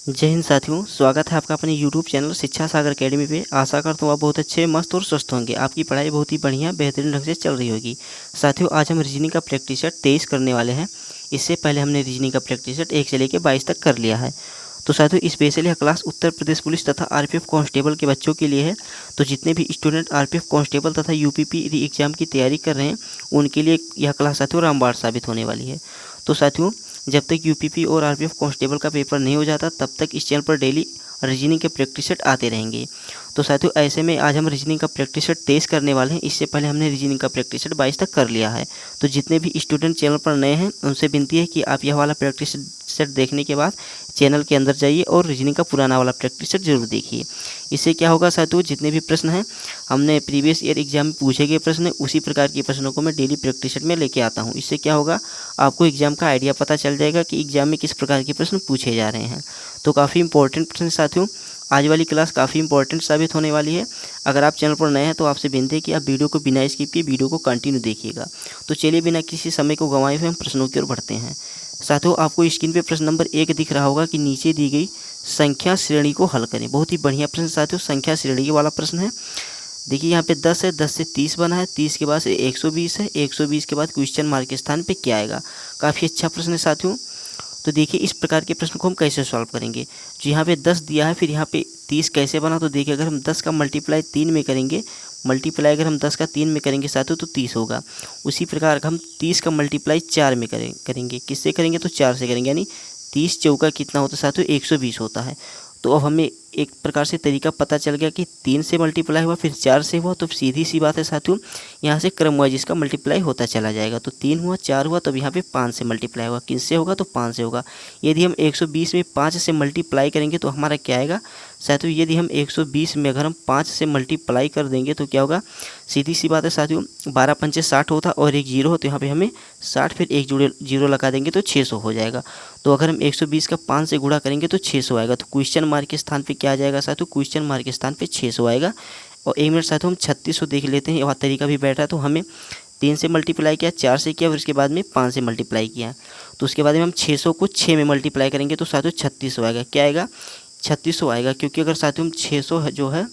जय हिंद साथियों, स्वागत है आपका अपने यूट्यूब चैनल शिक्षा सागर अकेडमी पे। आशा करता हूँ आप बहुत अच्छे, मस्त और स्वस्थ होंगे। आपकी पढ़ाई बहुत ही बढ़िया बेहतरीन ढंग से चल रही होगी। साथियों, आज हम रीजनिंग का प्रैक्टिस सेट 23 करने वाले हैं। इससे पहले हमने रीजनिंग का प्रैक्टिस सेट 1 से लेकर 22 तक कर लिया है। तो साथियों, स्पेशली यह क्लास उत्तर प्रदेश पुलिस तथा आरपीएफ कांस्टेबल के बच्चों के लिए है। तो जितने भी स्टूडेंट आरपीएफ कांस्टेबल तथा यूपीपी री एग्जाम की तैयारी कर रहे हैं, उनके लिए यह क्लास साथियों रामबाण साबित होने वाली है। तो साथियों, जब तक यूपीपी और आरपीएफ कांस्टेबल का पेपर नहीं हो जाता, तब तक इस चैनल पर डेली रीजनिंग के प्रैक्टिस सेट आते रहेंगे। तो साथियों, ऐसे में आज हम रीजनिंग का प्रैक्टिस सेट 23 करने वाले हैं। इससे पहले हमने रीजनिंग का प्रैक्टिस सेट 22 तक कर लिया है। तो जितने भी स्टूडेंट चैनल पर नए हैं, उनसे विनती है कि आप यह वाला प्रैक्टिस सेट देखने के बाद चैनल के अंदर जाइए और रीजनिंग का पुराना वाला प्रैक्टिस सेट जरूर देखिए। इससे क्या होगा साथियों, जितने भी प्रश्न हैं हमने प्रीवियस ईयर एग्जाम में पूछे गए प्रश्न, उसी प्रकार के प्रश्नों को मैं डेली प्रैक्टिस सेट में लेके आता हूँ। इससे क्या होगा, आपको एग्जाम का आइडिया पता चल जाएगा कि एग्जाम में किस प्रकार के प्रश्न पूछे जा रहे हैं। तो काफ़ी इंपॉर्टेंट प्रश्न साथियों, आज वाली क्लास काफ़ी इंपॉर्टेंट साबित होने वाली है। अगर आप चैनल पर नए हैं तो आपसे विनती है कि आप वीडियो को बिना स्किप किए वीडियो को कंटिन्यू देखिएगा। तो चलिए बिना किसी समय को गंवाए हुए हम प्रश्नों की ओर बढ़ते हैं। साथियों, आपको स्क्रीन पे प्रश्न नंबर 1 दिख रहा होगा कि नीचे दी गई संख्या श्रेणी को हल करें। बहुत ही बढ़िया प्रश्न साथियों, संख्या श्रेणी वाला प्रश्न है। देखिए यहाँ पे 10 है, 10 से 30 बना है, 30 के बाद से 120 है, 120 के बाद क्वेश्चन मार्क के स्थान पे क्या आएगा। काफ़ी अच्छा प्रश्न है साथियों। तो देखिए इस प्रकार के प्रश्न को हम कैसे सॉल्व करेंगे। जो यहाँ पे 10 दिया है, फिर यहाँ पे 30 कैसे बना। तो देखिए अगर हम 10 का मल्टीप्लाई 3 में करेंगे, मल्टीप्लाई अगर हम 10 का 3 में करेंगे साथियों तो 30 होगा। उसी प्रकार हम 30 का मल्टीप्लाई 4 में करेंगे। किससे करेंगे तो 4 से करेंगे, यानी 30 चौका कितना होता है साथियों, 120 होता है। तो अब हमें एक प्रकार से तरीका पता चल गया कि 3 से मल्टीप्लाई हुआ फिर 4 से हुआ। तो सीधी सी बात है साथियों, यहाँ से क्रम वाइज इसका मल्टीप्लाई होता चला जाएगा। तो 3 हुआ, 4 हुआ, तब यहाँ पे 5 से मल्टीप्लाई होगा। किससे होगा तो 5 से होगा। यदि हम 120 में 5 से मल्टीप्लाई करेंगे तो हमारा क्या आएगा साथियों, यदि हम 120 में अगर हम 5 से मल्टीप्लाई कर देंगे तो क्या होगा, सीधी सी बात है साथियों, 12 पंचे 60 होता और एक जीरो हो, तो यहाँ पे हमें 60 फिर एक जीरो लगा देंगे तो 600 हो जाएगा। तो अगर हम 120 का 5 से गुणा करेंगे तो 600 आएगा। तो क्वेश्चन मार्क के स्थान पे क्या आ जाएगा साथियों, क्वेश्चन मार्क के स्थान पे 600 आएगा। और 1 मिनट साथियों हम 3600 देख लेते हैं, वह तरीका भी बैठ रहा है। तो हमें 3 से मल्टीप्लाई किया, 4 से किया, फिर उसके बाद में 5 से मल्टीप्लाई किया। तो उसके बाद में हम 600 को 6 में मल्टीप्लाई करेंगे तो साथियों 3600 आएगा। क्या आएगा, 3600 आएगा। क्योंकि अगर साथियों हम 600 जो है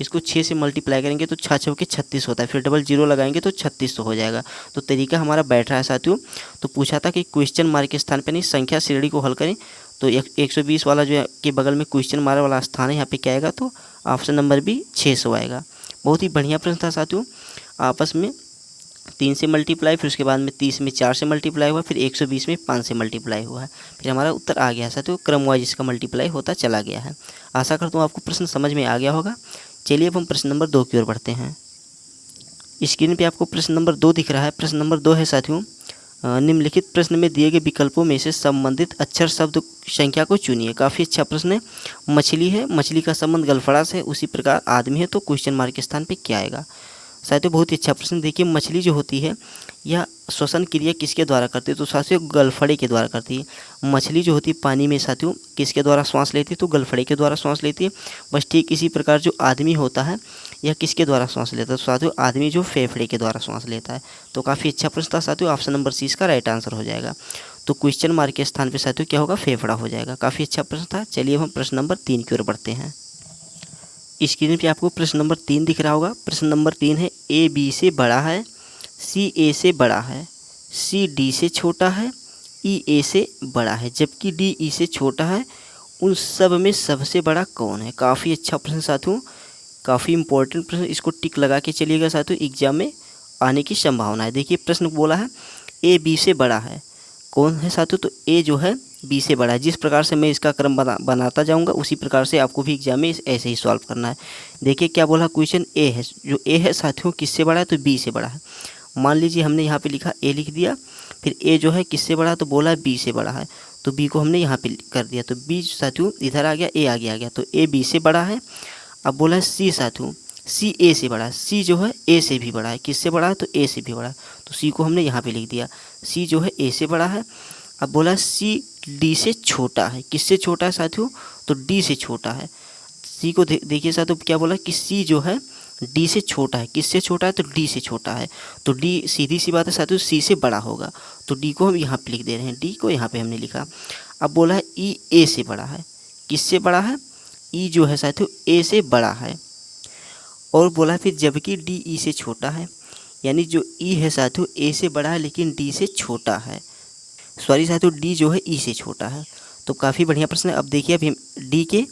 इसको 6 से मल्टीप्लाई करेंगे तो 6 छः के 36 होता है, फिर डबल जीरो लगाएंगे तो 3600 हो जाएगा। तो तरीका हमारा बैठ रहा है साथियों। तो पूछा था कि क्वेश्चन मार्क के स्थान पर नहीं संख्या श्रेणी को हल करें। तो 120 वाला जो है के बगल में क्वेश्चन मार्क वाला स्थान है, यहाँ पे क्या आएगा तो ऑप्शन नंबर बी 600 आएगा। बहुत ही बढ़िया प्रश्न था साथियों। आपस में 3 से मल्टीप्लाई, फिर उसके बाद में 30 में 4 से मल्टीप्लाई हुआ, फिर 120 में 5 से मल्टीप्लाई हुआ है, फिर हमारा उत्तर आ गया है साथियों। क्रम वाइज इसका मल्टीप्लाई होता चला गया है। आशा करता हूँ आपको प्रश्न समझ में आ गया होगा। चलिए अब हम प्रश्न नंबर 2 की ओर बढ़ते हैं। स्क्रीन पे आपको प्रश्न नंबर 2 दिख रहा है। प्रश्न नंबर 2 है साथियों, निम्नलिखित प्रश्न में दिए गए विकल्पों में से संबंधित अक्षर शब्द संख्या को चुनिए। काफ़ी अच्छा प्रश्न है। मछली है, मछली का संबंध गलफड़ा से है। उसी प्रकार आदमी है, तो क्वेश्चन मार्क के स्थान पे क्या आएगा साथियों। बहुत ही अच्छा प्रश्न। देखिए मछली जो होती है यह श्वसन क्रिया किसके द्वारा करती है तो साथियों गलफड़े के द्वारा करती है। मछली जो होती है पानी में साथियों किसके द्वारा श्वास लेती है तो गलफड़े के द्वारा श्वास लेती है। बस ठीक इसी प्रकार जो आदमी होता है यह किसके द्वारा श्वास लेता है तो साथियों आदमी जो फेफड़े के द्वारा श्वास लेता है। तो काफ़ी अच्छा प्रश्न था साथियों। ऑप्शन नंबर सी इसका राइट आंसर हो जाएगा। तो क्वेश्चन मार्क के स्थान पर साथियों क्या होगा, फेफड़ा हो जाएगा। काफ़ी अच्छा प्रश्न था। चलिए अब हम प्रश्न नंबर 3 की ओर बढ़ते हैं। स्क्रीन पे आपको प्रश्न नंबर 3 दिख रहा होगा। प्रश्न नंबर 3 है, ए बी से बड़ा है, सी ए से बड़ा है, सी डी से छोटा है, ई ए से बड़ा है, जबकि डी ई से छोटा है। उन सब में सबसे बड़ा कौन है। काफ़ी अच्छा प्रश्न साथियों, काफ़ी इंपॉर्टेंट प्रश्न। इसको टिक लगा के चलिएगा साथियों, एग्जाम में आने की संभावना है। देखिए प्रश्न बोला है ए बी से बड़ा है, कौन है साथियों तो ए जो है बी से बड़ा है। जिस प्रकार से मैं इसका क्रम बनाता जाऊंगा उसी प्रकार से आपको भी एग्जाम में ऐसे ही सॉल्व करना है। देखिए क्या बोला, क्वेश्चन ए है, जो ए है साथियों किससे बड़ा है तो बी से बड़ा है। मान लीजिए हमने यहाँ पे लिखा ए लिख दिया, फिर ए जो है किससे बड़ा है तो बोला बी से बड़ा है, तो बी को हमने यहाँ पे कर दिया। तो बी साथियों इधर आ गया, ए आगे आ गया, तो ए बी से बड़ा है। अब बोला है सी साथियों, सी ए से बड़ा है। सी जो है ए से भी बड़ा है, किससे बड़ा है तो ए से भी बड़ा है, तो सी को हमने यहाँ पे लिख दिया। सी जो है ए से बड़ा है। अब बोला सी डी से छोटा है, किससे छोटा है साथियों तो डी से छोटा है। सी को देखिए साथियों क्या बोला कि सी जो है डी से छोटा है, किससे छोटा है तो डी से छोटा है। तो डी सीधी सी बात है साथियों सी से बड़ा होगा, तो डी को हम यहाँ पे लिख दे रहे हैं, डी को यहाँ पे हमने लिखा। अब बोला है ई ए से बड़ा है, किससे बड़ा है? ई जो है साथियों ए से बड़ा है। और बोला फिर जबकि डी ई से छोटा है, यानी जो ई है साथियों ए से बड़ा है लेकिन डी से छोटा है। सॉरी साथियों, डी जो है ई से छोटा है। तो काफ़ी बढ़िया प्रश्न है। अब देखिए, अभी हम डी के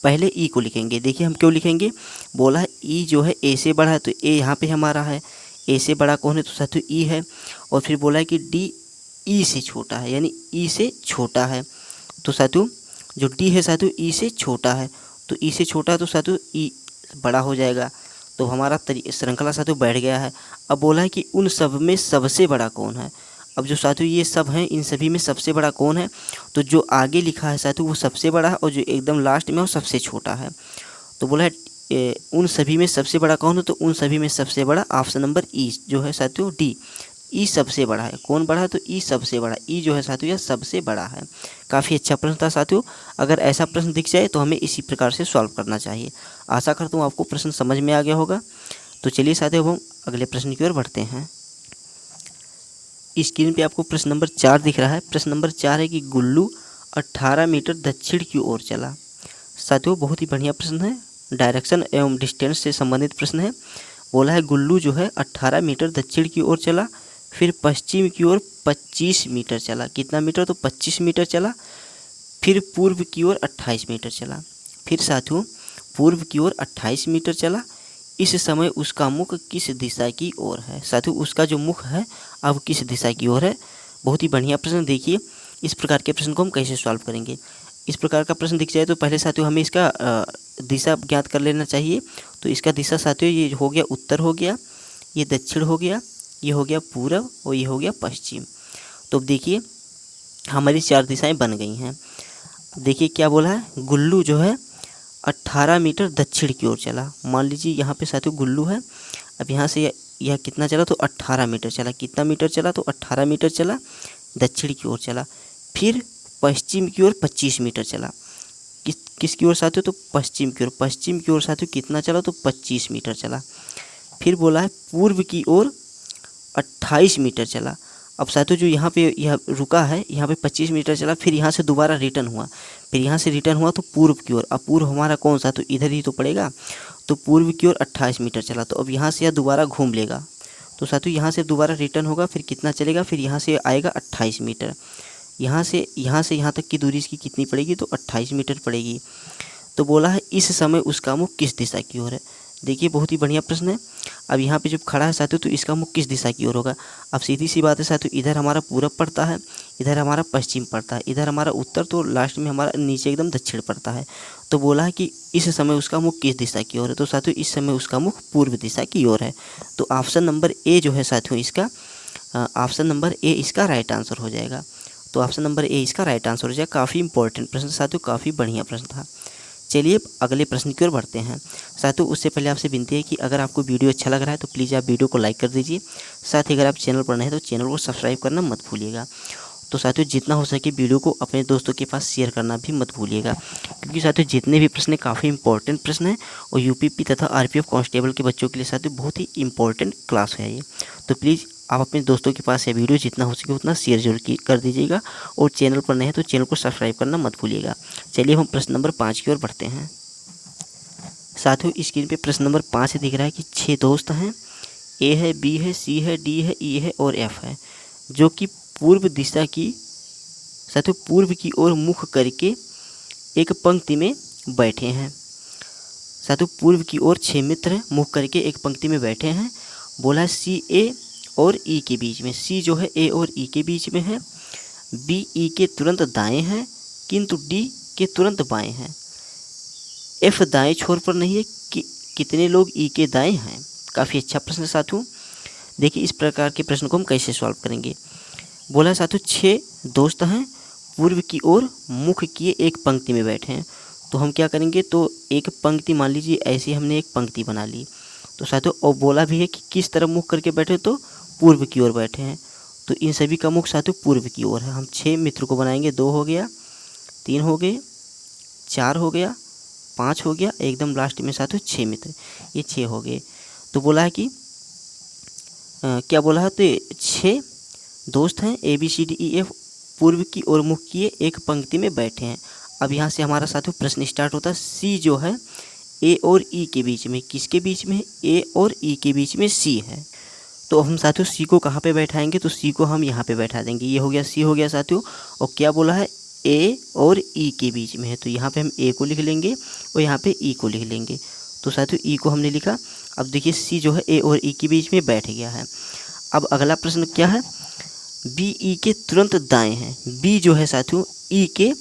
पहले ई को लिखेंगे। देखिए हम क्यों लिखेंगे, बोला है ई जो है ए से बड़ा है, तो ए यहाँ पे हमारा है, ए से बड़ा कौन है? तो साथियों ई है। और फिर बोला है कि डी ई से छोटा है, यानी ई से छोटा है। तो साथियों जो डी है साथियों ई से छोटा है, तो ई से छोटा है तो साथियों ई बड़ा हो जाएगा। तो हमारा श्रृंखला साथियों बैठ गया है। अब बोला है कि उन सब में सबसे बड़ा कौन है? अब जो साथियों ये सब हैं, इन सभी में सबसे बड़ा कौन है? तो जो आगे लिखा है साथियों वो सबसे बड़ा है, और जो एकदम लास्ट में वो सबसे छोटा है। तो बोला है उन सभी में सबसे बड़ा कौन है? तो उन सभी में सबसे बड़ा ऑप्शन नंबर ई जो है साथियों डी, ई सबसे बड़ा है। कौन बड़ा है? तो ई सबसे बड़ा, ई जो है साथियों यह सबसे बड़ा है। काफ़ी अच्छा प्रश्न था साथियों। अगर ऐसा प्रश्न दिख जाए तो हमें इसी प्रकार से सॉल्व करना चाहिए। आशा करता हूँ आपको प्रश्न समझ में आ गया होगा। तो चलिए साथियों अब हम अगले प्रश्न की ओर बढ़ते हैं। स्क्रीन पे आपको प्रश्न नंबर 4 दिख रहा है। प्रश्न नंबर 4 है कि गुल्लू 18 मीटर दक्षिण की ओर चला। साथियों बहुत ही बढ़िया प्रश्न है, डायरेक्शन एवं डिस्टेंस से संबंधित प्रश्न है। बोला है गुल्लू जो है 18 मीटर दक्षिण की ओर चला, फिर पश्चिम की ओर 25 मीटर चला। कितना मीटर? तो 25 मीटर चला। फिर पूर्व की ओर 28 मीटर चला। फिर साथियों पूर्व की ओर 28 मीटर चला। इस समय उसका मुख किस दिशा की ओर है? साथियों उसका जो मुख है अब किस दिशा की ओर है? बहुत ही बढ़िया प्रश्न। देखिए इस प्रकार के प्रश्न को हम कैसे सॉल्व करेंगे। इस प्रकार का प्रश्न दिख जाए तो पहले साथियों हमें इसका दिशा ज्ञात कर लेना चाहिए। तो इसका दिशा साथियों ये हो गया उत्तर हो गया, ये दक्षिण हो गया, ये हो गया पूर्व और ये हो गया पश्चिम। तो अब देखिए हमारी 4 दिशाएं बन गई हैं। देखिए क्या बोला है, गुल्लू जो है 18 मीटर दक्षिण की ओर चला। मान लीजिए यहाँ पे साथियों गुल्लू है। अब यहाँ से यह कितना चला? तो 18 मीटर चला। कितना मीटर चला? तो 18 मीटर चला, दक्षिण की ओर चला। फिर पश्चिम की ओर 25 मीटर चला। किसकी ओर साथियों? तो पश्चिम की ओर। पश्चिम की ओर साथियों कितना चला? तो 25 मीटर चला। फिर बोला है पूर्व की ओर 28 मीटर चला। अब साथियों जो यहाँ पे यह रुका है, यहाँ पे 25 मीटर चला, फिर यहाँ से दोबारा रिटर्न हुआ, फिर यहाँ से रिटर्न हुआ तो पूर्व की ओर। अब पूर्व हमारा कौन सा? तो इधर ही तो पड़ेगा। तो पूर्व की ओर 28 मीटर चला। तो अब यहाँ से यह दोबारा घूम लेगा। तो साथियों यहाँ से दोबारा रिटर्न होगा, फिर कितना चलेगा? फिर यहाँ से आएगा 28 मीटर। यहाँ से यहाँ तक की दूरी इसकी कितनी पड़ेगी? तो 28 मीटर पड़ेगी। तो बोला है इस समय उसका मुख किस दिशा की ओर है। देखिए बहुत ही बढ़िया प्रश्न है। अब यहाँ पे जब खड़ा है साथियों तो इसका मुख किस दिशा की ओर होगा। अब सीधी सी बात है साथियों, इधर हमारा पूरब पड़ता है, इधर हमारा पश्चिम पड़ता है, इधर हमारा उत्तर, तो लास्ट में हमारा नीचे एकदम दक्षिण पड़ता है। तो बोला है कि इस समय उसका मुख किस दिशा की ओर है। तो साथियों इस समय उसका मुख पूर्व दिशा की ओर है। तो ऑप्शन नंबर ए जो है साथियों इसका, ऑप्शन नंबर ए इसका राइट आंसर हो जाएगा। तो ऑप्शन नंबर ए इसका राइट आंसर हो जाएगा। काफ़ी इंपॉर्टेंट प्रश्न साथियों, काफ़ी बढ़िया प्रश्न था। चलिए अगले प्रश्न की ओर बढ़ते हैं। साथियों उससे पहले आपसे विनती है कि अगर आपको वीडियो अच्छा लग रहा है तो प्लीज़ आप वीडियो को लाइक कर दीजिए। साथ ही अगर आप चैनल पर नए हैं तो चैनल को सब्सक्राइब करना मत भूलिएगा। तो साथियों जितना हो सके वीडियो को अपने दोस्तों के पास शेयर करना भी मत भूलिएगा, क्योंकि साथियों जितने भी प्रश्न काफ़ी इंपॉर्टेंट प्रश्न हैं और यूपीपी तथा आरपीएफ कांस्टेबल के बच्चों के लिए साथियों बहुत ही इंपॉर्टेंट क्लास है ये। तो प्लीज़ आप अपने दोस्तों के पास ये वीडियो जितना हो सके उतना शेयर जरूर कर दीजिएगा, और चैनल पर नए हैं तो चैनल को सब्सक्राइब करना मत भूलिएगा। चलिए हम प्रश्न नंबर 5 की ओर बढ़ते हैं। साथियों स्क्रीन पे प्रश्न नंबर 5 दिख रहा है कि 6 दोस्त हैं, ए है, बी है, सी है, डी है, ई है और एफ है, जो कि पूर्व दिशा की साथियों पूर्व की ओर मुख करके एक पंक्ति में बैठे हैं। साथियों पूर्व की ओर 6 मित्र हैं, मुख करके एक पंक्ति में बैठे हैं। बोला है सी ए और ई के बीच में, सी जो है ए और ई के बीच में है, बी ई के तुरंत दाएं हैं किंतु डी के तुरंत बाएं हैं, एफ दाएं छोर पर नहीं है कि कितने लोग ई के दाएं हैं। काफ़ी अच्छा प्रश्न है साथियों। देखिए इस प्रकार के प्रश्न को हम कैसे सॉल्व करेंगे। बोला है साथियों 6 दोस्त हैं, पूर्व की ओर मुख किए एक पंक्ति में बैठे हैं। तो हम क्या करेंगे, तो एक पंक्ति मान लीजिए ऐसी हमने एक पंक्ति बना ली। तो साथियों और बोला भी है कि किस तरफ मुख करके बैठे, तो पूर्व की ओर बैठे हैं। तो इन सभी का मुख साथियों पूर्व की ओर है। हम 6 मित्र को बनाएंगे, 2 हो गया, 3 हो गए, 4 हो गया, 5 हो गया, एकदम लास्ट में साथियों 6 मित्र, ये 6 हो गए। तो बोला है कि क्या बोला है, तो 6 दोस्त हैं A B C D E F पूर्व की ओर मुख किए एक पंक्ति में बैठे हैं। अब यहाँ से हमारा साथियों प्रश्न स्टार्ट होता है। सी जो है ए और ई के बीच में, किसके बीच में? ए और ई के बीच में सी है। तो अब हम साथियों सी को कहाँ पे बैठाएंगे? तो सी को हम यहाँ पे बैठा देंगे। ये हो गया सी हो गया साथियों। और क्या बोला है? ए और ई के बीच में है, तो यहाँ पे हम ए को लिख लेंगे और यहाँ पे ई को लिख लेंगे। तो साथियों ई को हमने लिखा। अब देखिए सी जो है ए और ई के बीच में बैठ गया है। अब अगला प्रश्न क्या है? बी ई के तुरंत दाएं हैं। बी जो है साथियों ई के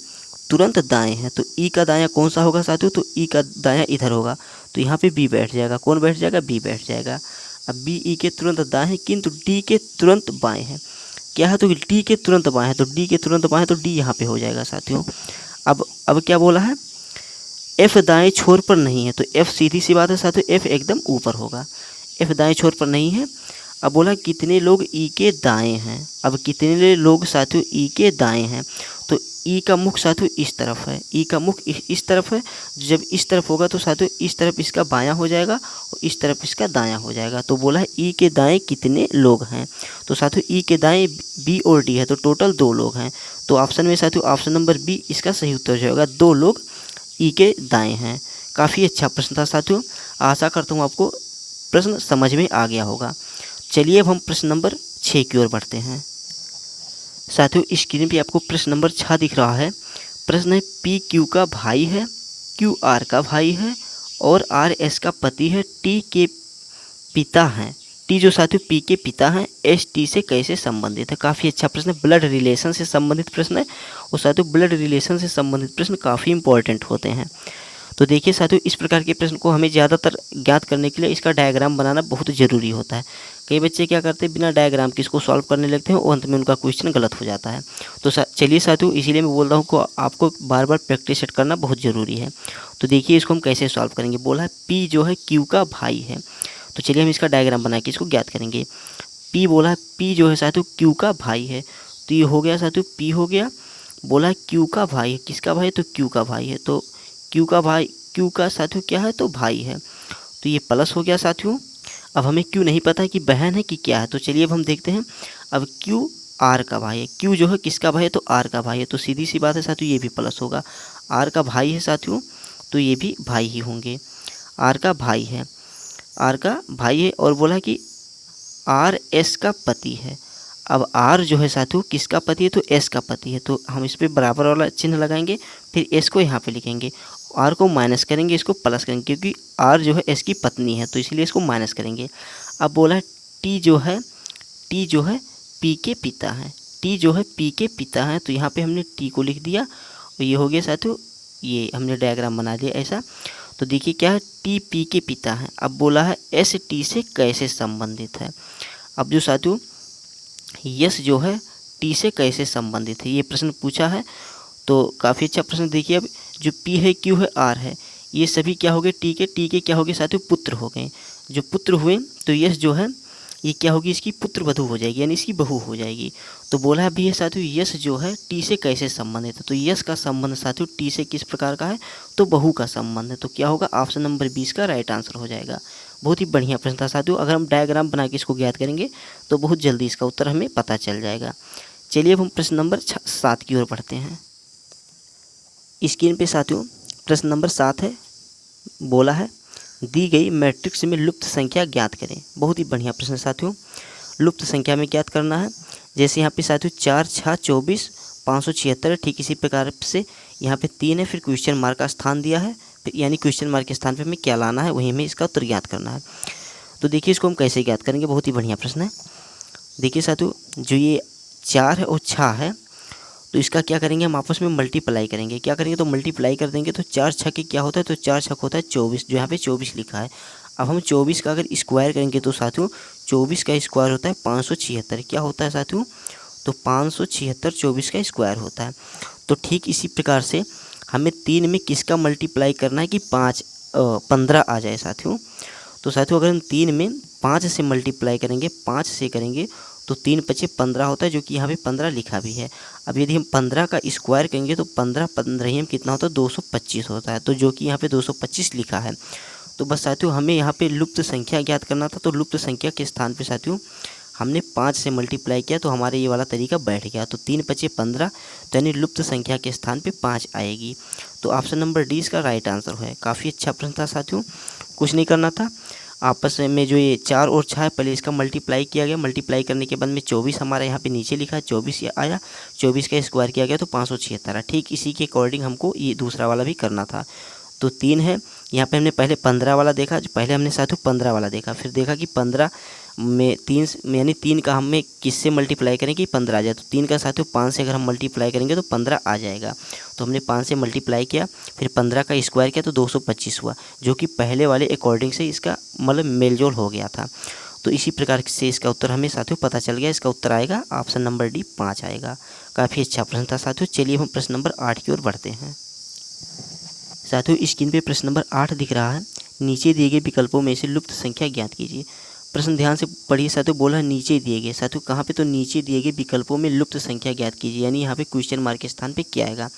तुरंत दाएं हैं, तो ई का दायां कौन सा होगा साथियों? तो ई का दायां इधर होगा, तो यहाँ पे बी बैठ जाएगा। कौन बैठ जाएगा? बी बैठ जाएगा। अब बी ई के तुरंत दाएं हैं किंतु डी के तुरंत बाएं हैं। क्या है? तो डी के तुरंत बाएं हैं, तो डी के तुरंत बाएं, तो डी यहाँ पे हो जाएगा साथियों। अब क्या बोला है? एफ दाएं छोर पर नहीं है, तो एफ सीधी सी बात है साथियों, एफ एकदम ऊपर होगा। एफ दाएं छोर पर नहीं है। अब बोला कितने लोग ई के दाएं हैं। अब कितने लोग साथियों ई के दाएं हैं, तो ई का मुख साथियों इस तरफ है, ई का मुख इस तरफ है। जब इस तरफ होगा तो साथियों इस तरफ इसका बायां हो जाएगा और इस तरफ इसका दायां हो जाएगा। तो बोला है ई के दाएं कितने लोग हैं, तो साथियों ई के दाएं बी और डी है, तो टोटल 2 लोग हैं। तो ऑप्शन में साथियों ऑप्शन नंबर बी इसका सही उत्तर हो जाएगा, 2 लोग ई के दाएं हैं। काफ़ी अच्छा प्रश्न था साथियों, आशा करता हूँ आपको प्रश्न समझ में आ गया होगा। चलिए अब हम प्रश्न नंबर 6 की ओर बढ़ते हैं। साथियों स्क्रीन पे आपको प्रश्न नंबर 6 दिख रहा है। प्रश्न है पी क्यू का भाई है, क्यू आर का भाई है और आर एस का पति है, टी के पिता हैं। टी जो साथियों पी के पिता हैं, एस टी से कैसे संबंधित है? काफ़ी अच्छा प्रश्न है, ब्लड रिलेशन से संबंधित प्रश्न है। और साथियों ब्लड रिलेशन से संबंधित प्रश्न काफ़ी इंपॉर्टेंट होते हैं। तो देखिए साथियों इस प्रकार के प्रश्न को हमें ज़्यादातर ज्ञात करने के लिए इसका डायग्राम बनाना बहुत ज़रूरी होता है। कई बच्चे क्या करते हैं बिना डायग्राम के इसको सॉल्व करने लगते हैं और अंत में उनका क्वेश्चन गलत हो जाता है। तो चलिए साथियों इसीलिए मैं बोल रहा हूँ कि आपको बार बार प्रैक्टिस सेट करना बहुत ज़रूरी है। तो देखिए इसको हम कैसे सॉल्व करेंगे। बोला है पी जो है क्यू का भाई है, तो चलिए हम इसका डायग्राम बना के इसको ज्ञात करेंगे। पी बोला है पी जो है साथियों क्यू का भाई है, तो ये हो गया साथियों पी हो गया। बोला है क्यू का भाई है, किसका भाई है? तो क्यू का भाई है, तो क्यू का भाई, क्यू का साथियों क्या है? तो भाई है, तो ये प्लस हो गया साथियों। अब हमें क्यू नहीं पता है कि बहन है कि क्या है, तो चलिए अब हम देखते हैं। अब क्यू आर का भाई है, क्यू जो है किसका भाई है? तो आर का भाई है, तो सीधी सी बात है साथियों ये भी प्लस होगा। आर का भाई है साथियों, तो ये भी भाई ही होंगे। आर का भाई है, आर का भाई है। और बोला कि आर एस का पति है। अब आर जो है साथियों किसका पति है? तो एस का पति है, तो हम इस पर बराबर वाला चिन्ह लगाएंगे, फिर एस को यहाँ पे लिखेंगे, आर को माइनस करेंगे, इसको प्लस करेंगे, क्योंकि आर जो है एस की पत्नी है, तो इसलिए इसको माइनस करेंगे। अब बोला है टी जो है पी के पिता है, टी जो है पी के पिता है, तो यहाँ पे हमने टी को लिख दिया और ये हो गया साथियों, ये हमने डायग्राम बना दिया ऐसा। तो देखिए क्या है, टी पी के पिता है। अब बोला है एस टी से कैसे संबंधित है। अब जो साथियों यस जो है टी से कैसे संबंधित है, ये प्रश्न पूछा है, तो काफ़ी अच्छा प्रश्न। देखिए अब जो पी है क्यू है आर है, ये सभी क्या हो गए? टी के क्या हो गए साथियों? पुत्र हो गए। जो पुत्र हुए तो यस जो है ये क्या होगी? इसकी पुत्र वधू हो जाएगी, यानी इसकी बहू हो जाएगी। तो बोला भी है साथियों यस जो है टी से कैसे संबंधित है, तो यस का संबंध साथियों टी से किस प्रकार का है? तो बहू का संबंध है। तो क्या होगा? ऑप्शन नंबर 20 का राइट आंसर हो जाएगा। बहुत ही बढ़िया प्रश्न था साथियों, अगर हम डायग्राम बना के इसको ज्ञात करेंगे तो बहुत जल्दी इसका उत्तर हमें पता चल जाएगा। चलिए अब हम प्रश्न नंबर 7 की ओर बढ़ते हैं। स्क्रीन पे साथियों प्रश्न नंबर 7 है। बोला है दी गई मैट्रिक्स में लुप्त संख्या ज्ञात करें। बहुत ही बढ़िया प्रश्न साथियों, लुप्त संख्या में ज्ञात करना है। जैसे यहाँ पे साथियों 4 6 24 576 है, ठीक इसी प्रकार से यहाँ पे 3 है, फिर क्वेश्चन मार्क का स्थान दिया है, फिर यानी क्वेश्चन मार्क के स्थान पे हमें क्या लाना है, वहीं में इसका उत्तर ज्ञात करना है। तो देखिए इसको हम कैसे ज्ञात करेंगे, बहुत ही बढ़िया प्रश्न है। देखिए साथियों जो ये 4 है और 6 है, तो इसका क्या करेंगे हम आपस में मल्टीप्लाई करेंगे। क्या करेंगे? तो मल्टीप्लाई कर देंगे, तो 4 छक्के क्या होता है? तो 4 छक्के होता है 24, जो यहाँ पे 24 लिखा है। अब हम 24 का अगर स्क्वायर करेंगे तो साथियों 24 का स्क्वायर होता है 576। क्या होता है साथियों? तो 576 24 का स्क्वायर होता है। तो ठीक इसी प्रकार से हमें 3 में किसका मल्टीप्लाई करना है कि 15 आ जाए साथियों। तो साथियों अगर हम 3 में 5 से मल्टीप्लाई करेंगे, 5 से करेंगे तो 3 × 5 = 15 होता है, जो कि यहाँ पे 15 लिखा भी है। अब यदि हम 15 का स्क्वायर करेंगे तो 15 15 कितना होता है? 225 होता है, तो जो कि यहाँ पे 225 लिखा है। तो बस साथियों हमें यहाँ पे लुप्त संख्या ज्ञात करना था, तो लुप्त संख्या के स्थान पे साथियों हमने 5 से मल्टीप्लाई किया तो हमारे ये वाला तरीका बैठ गया। तो 3 × 5 = 15, तो यानी लुप्त संख्या के स्थान पे 5 आएगी। तो ऑप्शन नंबर डी इसका राइट आंसर है। काफ़ी अच्छा प्रश्न था साथियों, कुछ नहीं करना था। आपस में जो ये 4 और 6 है, पहले इसका मल्टीप्लाई किया गया, मल्टीप्लाई करने के बाद में 24 हमारा यहाँ पे नीचे लिखा है, 24 ये आया, 24 का स्क्वायर किया गया तो 576 आया। ठीक इसी के अकॉर्डिंग हमको ये दूसरा वाला भी करना था। तो 3 है, यहाँ पे हमने पहले 15 वाला देखा, पहले हमने साथियों 15 वाला देखा, फिर देखा कि 15 में 3 यानी 3 का हमें किससे मल्टीप्लाई करें कि 15 आ जाए। तो 3 का साथियों 5 से अगर हम मल्टीप्लाई करेंगे तो 15 आ जाएगा। तो हमने 5 से मल्टीप्लाई किया, फिर 15 का स्क्वायर किया तो 225 हुआ, जो कि पहले वाले अकॉर्डिंग से इसका मतलब मेलजोल हो गया था। तो इसी प्रकार से इसका उत्तर हमें साथियों पता चल गया। इसका उत्तर आएगा ऑप्शन नंबर डी 5 आएगा। काफ़ी अच्छा प्रश्न था साथियों। चलिए हम प्रश्न नंबर 8 की ओर बढ़ते हैं। साथियों स्क्रीन पे प्रश्न नंबर 8 दिख रहा है। नीचे दिए गए विकल्पों में से लुप्त संख्या ज्ञात कीजिए। प्रश्न ध्यान से पढ़िए साथियों। बोला नीचे दिए गए, साथियों कहाँ पे, तो नीचे दिए गए विकल्पों में लुप्त संख्या ज्ञात कीजिए, यानी यहाँ पे क्वेश्चन मार्क के स्थान पे क्या आएगा।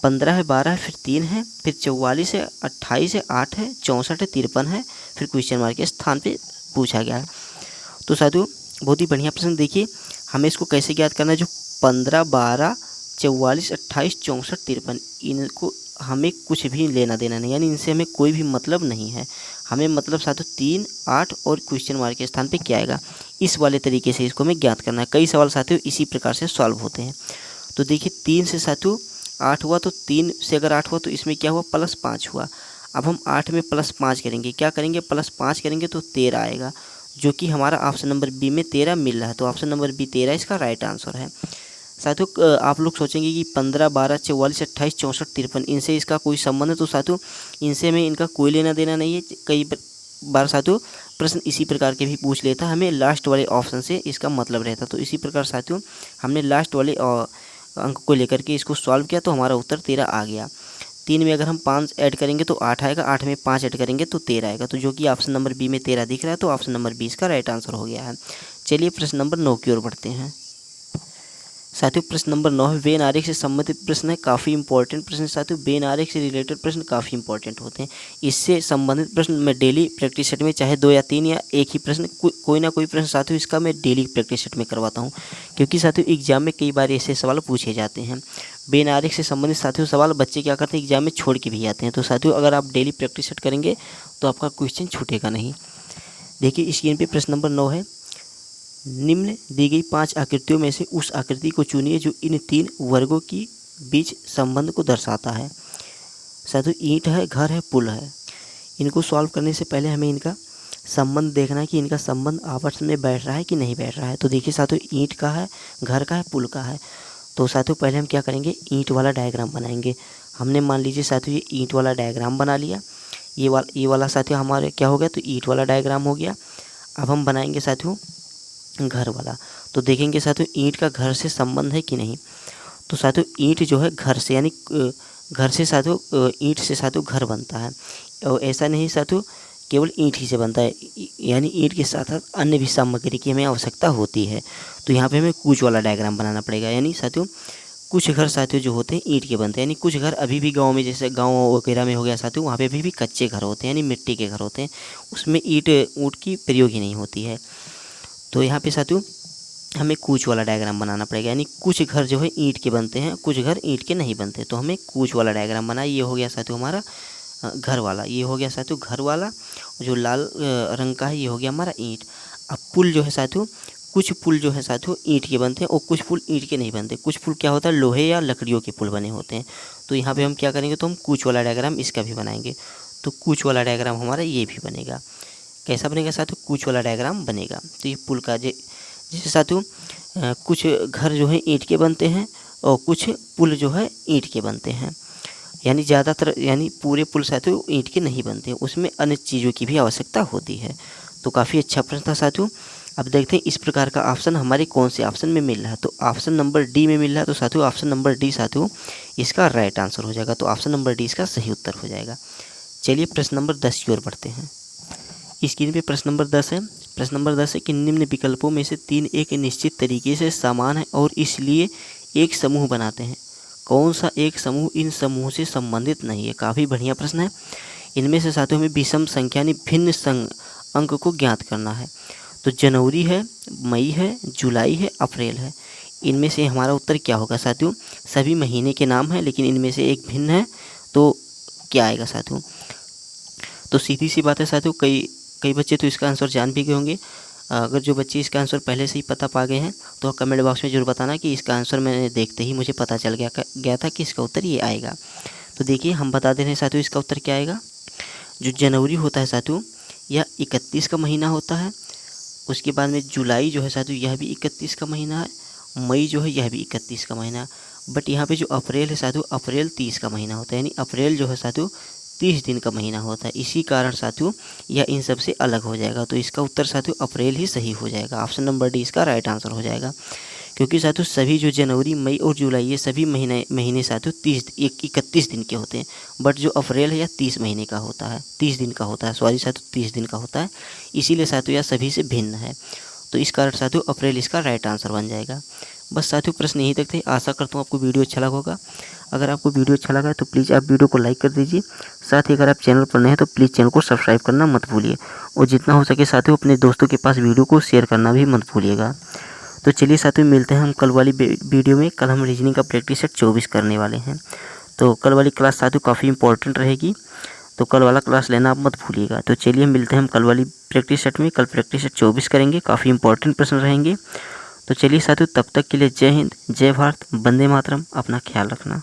15 है, 12 है, फिर 3 है, फिर 44 है, 28 है, 8 है, 64 है, 53 है, फिर क्वेश्चन मार्क के स्थान पे पूछा गया है। तो साथियों बहुत ही बढ़िया प्रश्न। देखिए हमें इसको कैसे ज्ञात करना है। जो 15, 12, 44, 28, 64, 53, इनको हमें कुछ भी लेना देना नहीं, यानी इनसे हमें कोई भी मतलब नहीं है। हमें मतलब साथियों 3, 8 और क्वेश्चन मार्क के स्थान पे क्या आएगा, इस वाले तरीके से इसको हमें ज्ञात करना है। कई सवाल साथियों इसी प्रकार से सॉल्व होते हैं। तो देखिए 3 से साथियों 8 हुआ, तो 3 से अगर 8 हुआ तो इसमें क्या हुआ, +5 हुआ। अब हम 8 में +5 करेंगे, क्या करेंगे, +5 करेंगे तो 13 आएगा, जो कि हमारा ऑप्शन नंबर बी में 13 मिल रहा है। तो ऑप्शन नंबर बी 13 इसका राइट आंसर है। साथियों आप लोग सोचेंगे कि 15, 12, 44, 28, 64, 53 इनसे इसका कोई संबंध है। तो साथियों इनसे हमें इनका कोई लेना देना नहीं है। कई बार साथियों प्रश्न इसी प्रकार के भी पूछ लेता, हमें लास्ट वाले ऑप्शन से इसका मतलब रहता। तो इसी प्रकार साथियों हमने लास्ट वाले अंक को लेकर के इसको सॉल्व किया तो हमारा उत्तर 13 आ गया। 3 में अगर हम 5 ऐड करेंगे तो 8 आएगा, 8 में 5 ऐड करेंगे तो 13 आएगा। तो जो कि ऑप्शन नंबर बी में 13 दिख रहा है, तो ऑप्शन नंबर 20 का राइट आंसर हो गया है। चलिए प्रश्न नंबर 9 की ओर बढ़ते हैं। साथियों प्रश्न नंबर 9 है, वेन आरेख से संबंधित प्रश्न है। काफ़ी इंपॉर्टेंट प्रश्न साथियों, वेन आरेख से रिलेटेड प्रश्न काफ़ी इंपॉर्टेंट होते हैं। इससे संबंधित प्रश्न मैं डेली प्रैक्टिस सेट में चाहे 2 या 3 या एक ही प्रश्न कोई ना कोई प्रश्न साथियों इसका मैं डेली प्रैक्टिस सेट में करवाता हूं, क्योंकि साथियों एग्जाम में कई बार ऐसे सवाल पूछे जाते हैं। वेन आरेख से संबंधित साथियों सवाल बच्चे क्या करते हैं, एग्जाम में छोड़ के भी आते हैं। तो साथियों अगर आप डेली प्रैक्टिस सेट करेंगे तो आपका क्वेश्चन छूटेगा नहीं। देखिए स्क्रीन पर प्रश्न नंबर 9 है, निम्न दी गई 5 आकृतियों में से उस आकृति को चुनिए जो इन 3 वर्गों की बीच संबंध को दर्शाता है। साथियों ईंट है, घर है, पुल है। इनको सॉल्व करने से पहले हमें इनका संबंध देखना है कि इनका संबंध आपस में बैठ रहा है कि नहीं बैठ रहा है। तो देखिए साथियों ईंट का है, घर का है, पुल का है। तो साथियों पहले हम क्या करेंगे, ईंट वाला डायग्राम बनाएंगे। हमने मान लीजिए साथियों ये ईंट वाला डायग्राम बना लिया। ये वाला साथियों हमारे क्या हो गया, तो ईंट वाला डायग्राम हो गया। अब हम बनाएंगे साथियों घर वाला। तो देखेंगे साथियों ईंट का घर से संबंध है कि नहीं। तो साथियों ईंट जो है घर से, यानी घर से साथियों ईंट से साथियों घर बनता है। और ऐसा नहीं साथियों केवल ईंट ही से बनता है, यानी ईंट के साथ साथ अन्य भी सामग्री की हमें आवश्यकता होती है। तो यहाँ पे हमें कूच वाला डायग्राम बनाना पड़ेगा। यानी साथियों कुछ घर साथियों जो होते हैं ईंट के बनते हैं, यानी कुछ घर अभी भी गाँव में, जैसे गाँव वगैरह में हो गया साथियों, वहाँ पे अभी भी कच्चे घर होते हैं, यानी मिट्टी के घर होते हैं, उसमें ईंट की प्रयोग ही नहीं होती है। तो यहाँ पे साथियों हमें कूच वाला डायग्राम बनाना पड़ेगा, यानी कुछ घर जो है ईंट के बनते हैं, कुछ घर ईंट के नहीं बनते। तो हमें कूच वाला डायग्राम बनाए। ये हो गया साथियों हमारा घर वाला, ये हो गया साथियों घर वाला। जो लाल रंग का है ये हो गया हमारा ईंट। अब पुल जो है साथियों, कुछ पुल जो है साथियों ईंट के बनते हैं और कुछ पुल ईंट के नहीं बनते। कुछ पुल क्या होता है, लोहे या लकड़ियों के पुल बने होते हैं। तो यहाँ पे हम क्या करेंगे, तो हम कूच वाला डायग्राम इसका भी बनाएंगे। तो कूच वाला डायग्राम हमारा ये भी बनेगा। कैसा बनेगा साथियों, कूच वाला डायग्राम बनेगा। तो ये पुल का जैसे साथियों कुछ घर जो है ईंट के बनते हैं और कुछ पुल जो है ईंट के बनते हैं, यानी ज़्यादातर, यानी पूरे पुल साथियों ईंट के नहीं बनते, उसमें अन्य चीज़ों की भी आवश्यकता होती है। तो काफ़ी अच्छा प्रश्न था साथियों। अब देखते हैं इस प्रकार का ऑप्शन हमारे कौन से ऑप्शन में मिल रहा है। तो ऑप्शन नंबर डी में मिल रहा है। तो साथियों ऑप्शन नंबर डी साथियों इसका राइट आंसर हो जाएगा। तो ऑप्शन नंबर डी इसका सही उत्तर हो जाएगा। चलिए प्रश्न नंबर 10 की ओर बढ़ते हैं। स्क्रीन पे प्रश्न नंबर 10 है। प्रश्न नंबर 10 है कि निम्न विकल्पों में से 3 एक निश्चित तरीके से समान है और इसलिए एक समूह बनाते हैं। कौन सा एक समूह इन समूह से संबंधित नहीं है। काफ़ी बढ़िया प्रश्न है। इनमें से साथियों हमें विषम संख्या यानी भिन्न अंक को ज्ञात करना है। तो जनवरी है, मई है, जुलाई है, अप्रैल है। इनमें से हमारा उत्तर क्या होगा साथियों? सभी महीने के नाम हैं लेकिन इनमें से एक भिन्न है, तो क्या आएगा साथियों? तो सीधी सी बात है साथियों, कई कई बच्चे तो इसका आंसर जान भी गए होंगे। अगर जो बच्चे इसका आंसर पहले से ही पता पा गए हैं तो कमेंट बॉक्स में ज़रूर बताना कि इसका आंसर मैंने देखते ही मुझे पता चल गया था कि इसका उत्तर ये आएगा। तो देखिए हम बता दे रहे हैं साथियों, इसका उत्तर क्या आएगा। जो जनवरी होता है साथियों, यह 31 का महीना होता है। उसके बाद में जुलाई जो है साथियों, यह भी 31 का महीना है। मई जो है यह भी 31 का महीना। बट यहाँ पे जो अप्रैल है साथियों, अप्रैल 30 का महीना होता है। यानी अप्रैल जो है साथियों 30 दिन का महीना होता है। इसी कारण साथियों यह इन सब से अलग हो जाएगा। तो इसका उत्तर साथियों अप्रैल ही सही हो जाएगा। ऑप्शन नंबर डी इसका राइट आंसर हो जाएगा। क्योंकि साथियों सभी जो जनवरी, मई और जुलाई ये सभी महीने साथियों 31 दिन के होते हैं। बट जो अप्रैल है यह 30 महीने का होता है, 30 दिन का होता है। सॉरी साथियों 30 दिन का होता है। इसीलिए साथियों यह सभी से भिन्न है। तो इस कारण साथियों अप्रैल इसका राइट आंसर बन जाएगा। बस साथियों प्रश्न यहीं तक थे। आशा करता हूँ आपको वीडियो अच्छा लगा होगा। अगर आपको वीडियो अच्छा लगा है तो प्लीज़ आप वीडियो को लाइक कर दीजिए। साथ ही अगर आप चैनल पर नए हैं तो प्लीज़ चैनल को सब्सक्राइब करना मत भूलिए। और जितना हो सके साथियों अपने दोस्तों के पास वीडियो को शेयर करना भी मत भूलिएगा। तो चलिए साथियों मिलते हैं हम कल वाली वीडियो में। कल हम रीजनिंग का प्रैक्टिस सेट 24 करने वाले हैं। तो कल वाली क्लास साथियों काफ़ी इंपॉर्टेंट रहेगी, तो कल वाला क्लास लेना आप मत भूलिएगा। तो चलिए मिलते हैं हम कल वाली प्रैक्टिस सेट में। कल प्रैक्टिस सेट 24 करेंगे, काफ़ी इंपॉर्टेंट प्रश्न रहेंगे। तो चलिए साथियों तब तक के लिए जय हिंद, जय भारत, वंदे मातरम। अपना ख्याल रखना।